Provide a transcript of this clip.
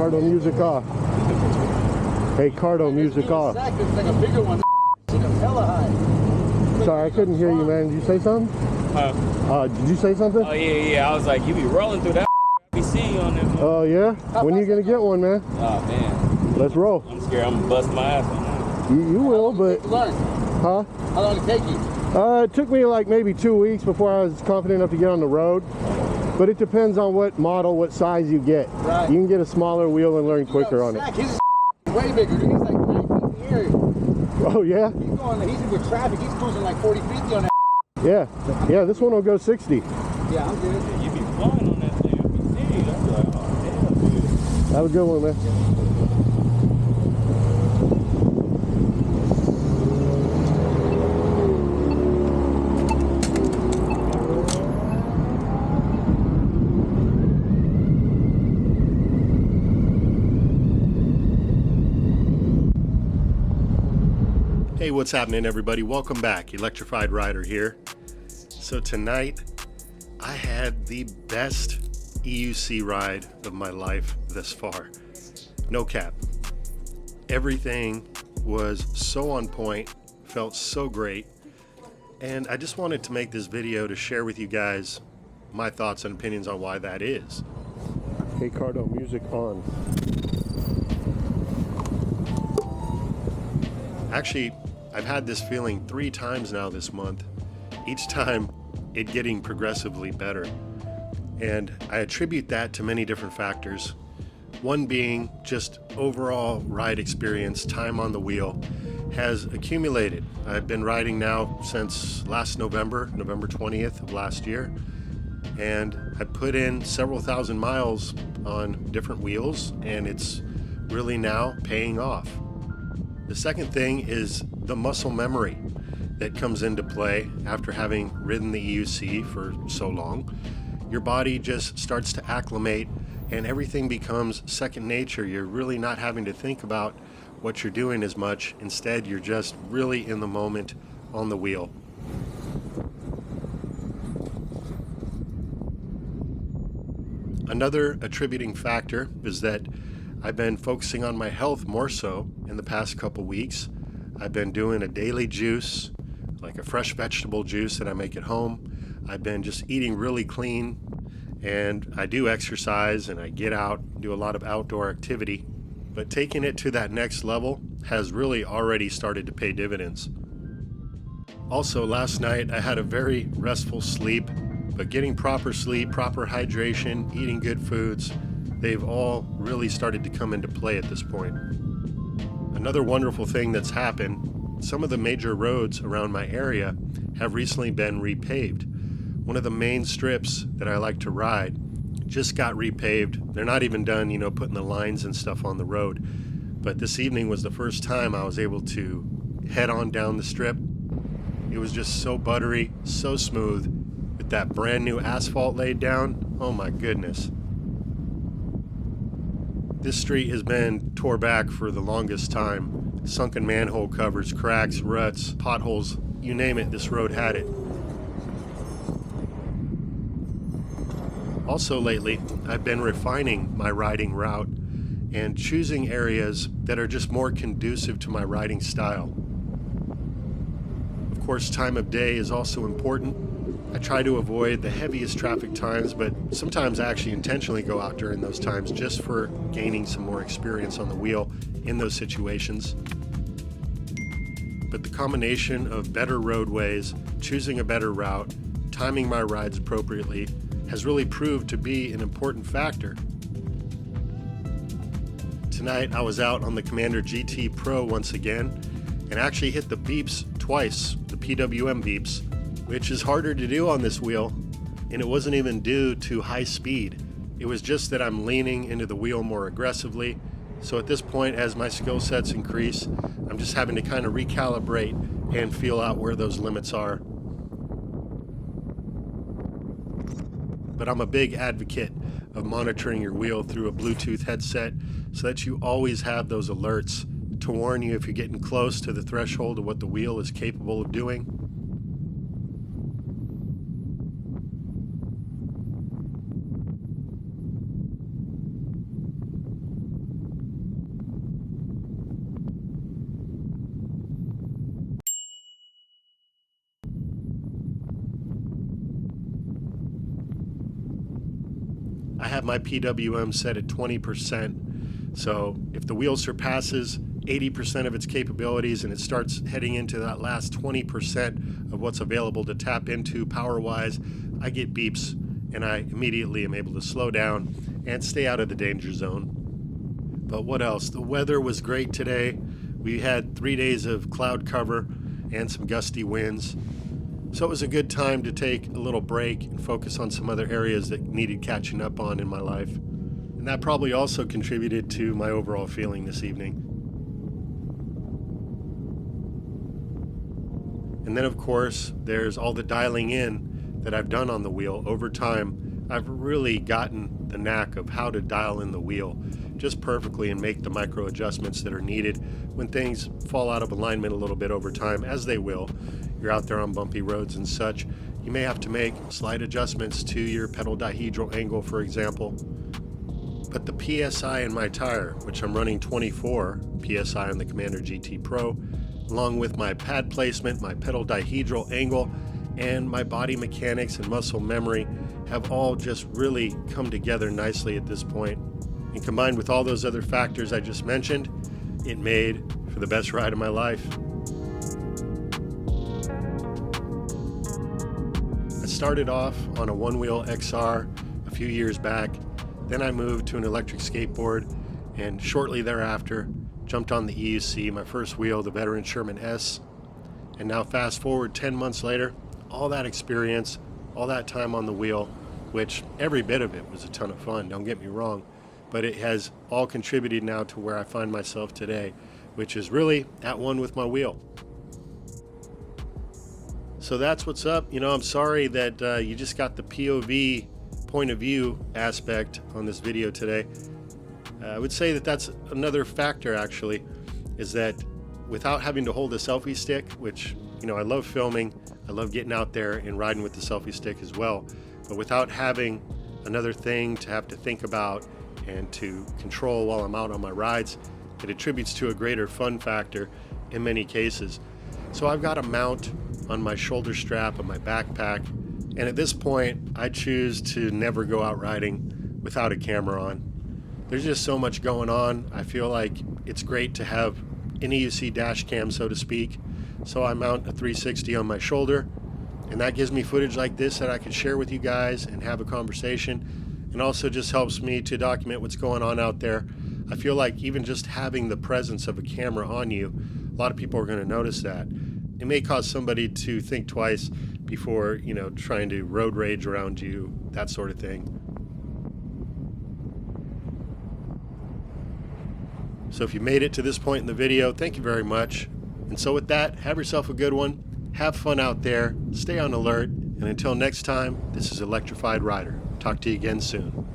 Cardo music off. Hey, Cardo music off. It's like a bigger one. It's hella high. Sorry, I couldn't hear you, man. Did you say something? Did you say something? Oh, yeah. I was like, you be rolling through that. I be seeing you on there. Oh, yeah? When are you going to get one, man? Oh, man. Let's roll. I'm scared I'm going to bust my ass on that. You will, but... Learn. Huh? How long did it take you? It took me like maybe 2 weeks before I was confident enough to get on the road. But it depends on what model, what size you get. Right. You can get a smaller wheel and learn quicker on it. His is way bigger. He's like 9 feet in the air. Oh, yeah? He's in with traffic. He's cruising like 40 feet on that. Yeah, this one will go 60. Yeah, I'm good. Yeah, you be flying on that thing. I be seeing you. I be like, oh, damn, dude. Have a good one, man. Hey, what's happening, everybody? Welcome back. Electrified Rider here. So tonight, I had the best EUC ride of my life thus far. No cap. Everything was so on point, felt so great, and I just wanted to make this video to share with you guys my thoughts and opinions on why that is. Hey, Cardo, music on. Actually, I've had this feeling 3 times now this month, each time it getting progressively better. And I attribute that to many different factors. One being just overall ride experience, time on the wheel has accumulated. I've been riding now since last November 20th of last year. And I put in several thousand miles on different wheels, and it's really now paying off. The second thing is the muscle memory that comes into play after having ridden the EUC for so long. Your body just starts to acclimate and everything becomes second nature. You're really not having to think about what you're doing as much. Instead, you're just really in the moment on the wheel. Another attributing factor is that I've been focusing on my health more so in the past couple weeks. I've been doing a daily juice, like a fresh vegetable juice that I make at home. I've been just eating really clean, and I do exercise and I get out, do a lot of outdoor activity. But taking it to that next level has really already started to pay dividends. Also, last night I had a very restful sleep, but getting proper sleep, proper hydration, eating good foods, they've all really started to come into play at this point. Another wonderful thing that's happened, some of the major roads around my area have recently been repaved. One of the main strips that I like to ride just got repaved. They're not even done, putting the lines and stuff on the road. But this evening was the first time I was able to head on down the strip. It was just so buttery, so smooth, with that brand new asphalt laid down. Oh my goodness. This street has been tore back for the longest time. Sunken manhole covers, cracks, ruts, potholes, you name it, this road had it. Also lately, I've been refining my riding route and choosing areas that are just more conducive to my riding style. Of course, time of day is also important. I try to avoid the heaviest traffic times, but sometimes I actually intentionally go out during those times just for gaining some more experience on the wheel in those situations. But the combination of better roadways, choosing a better route, timing my rides appropriately has really proved to be an important factor. Tonight I was out on the Commander GT Pro once again and actually hit the beeps twice, the PWM beeps, which is harder to do on this wheel, and it wasn't even due to high speed. It was just that I'm leaning into the wheel more aggressively. So at this point, as my skill sets increase, I'm just having to kind of recalibrate and feel out where those limits are. But I'm a big advocate of monitoring your wheel through a Bluetooth headset so that you always have those alerts to warn you if you're getting close to the threshold of what the wheel is capable of doing. I have my PWM set at 20%. So if the wheel surpasses 80% of its capabilities and it starts heading into that last 20% of what's available to tap into power-wise, I get beeps and I immediately am able to slow down and stay out of the danger zone. But what else? The weather was great today. We had 3 days of cloud cover and some gusty winds. So it was a good time to take a little break and focus on some other areas that needed catching up on in my life. And that probably also contributed to my overall feeling this evening. And then, of course, there's all the dialing in that I've done on the wheel. Over time, I've really gotten the knack of how to dial in the wheel just perfectly and make the micro adjustments that are needed when things fall out of alignment a little bit over time, as they will. You're out there on bumpy roads and such. You may have to make slight adjustments to your pedal dihedral angle, for example. But the PSI in my tire, which I'm running 24 PSI on the Commander GT Pro, along with my pad placement, my pedal dihedral angle, and my body mechanics and muscle memory have all just really come together nicely at this point. And combined with all those other factors I just mentioned, it made for the best ride of my life. I started off on a one-wheel XR a few years back. Then I moved to an electric skateboard, and shortly thereafter jumped on the EUC, my first wheel, the Veteran Sherman S. And now fast forward 10 months later, all that experience, all that time on the wheel, which every bit of it was a ton of fun, don't get me wrong, but it has all contributed now to where I find myself today, which is really at one with my wheel. So that's what's up. I'm sorry that you just got the POV, point of view aspect on this video today. I would say that that's another factor, actually, is that without having to hold a selfie stick, which, I love filming, I love getting out there and riding with the selfie stick as well, but without having another thing to have to think about and to control while I'm out on my rides, it attributes to a greater fun factor in many cases. So I've got a mount on my shoulder strap of my backpack, and at this point I choose to never go out riding without a camera on. There's just so much going on. I feel like it's great to have an EUC dash cam, so to speak. So I mount a 360 on my shoulder, and that gives me footage like this that I can share with you guys and have a conversation, and also just helps me to document what's going on out there. I feel like even just having the presence of a camera on you, a lot of people are going to notice that. It may cause somebody to think twice before, trying to road rage around you, that sort of thing. So if you made it to this point in the video, thank you very much. And so with that, have yourself a good one. Have fun out there. Stay on alert. And until next time, this is Electrified Rider. Talk to you again soon.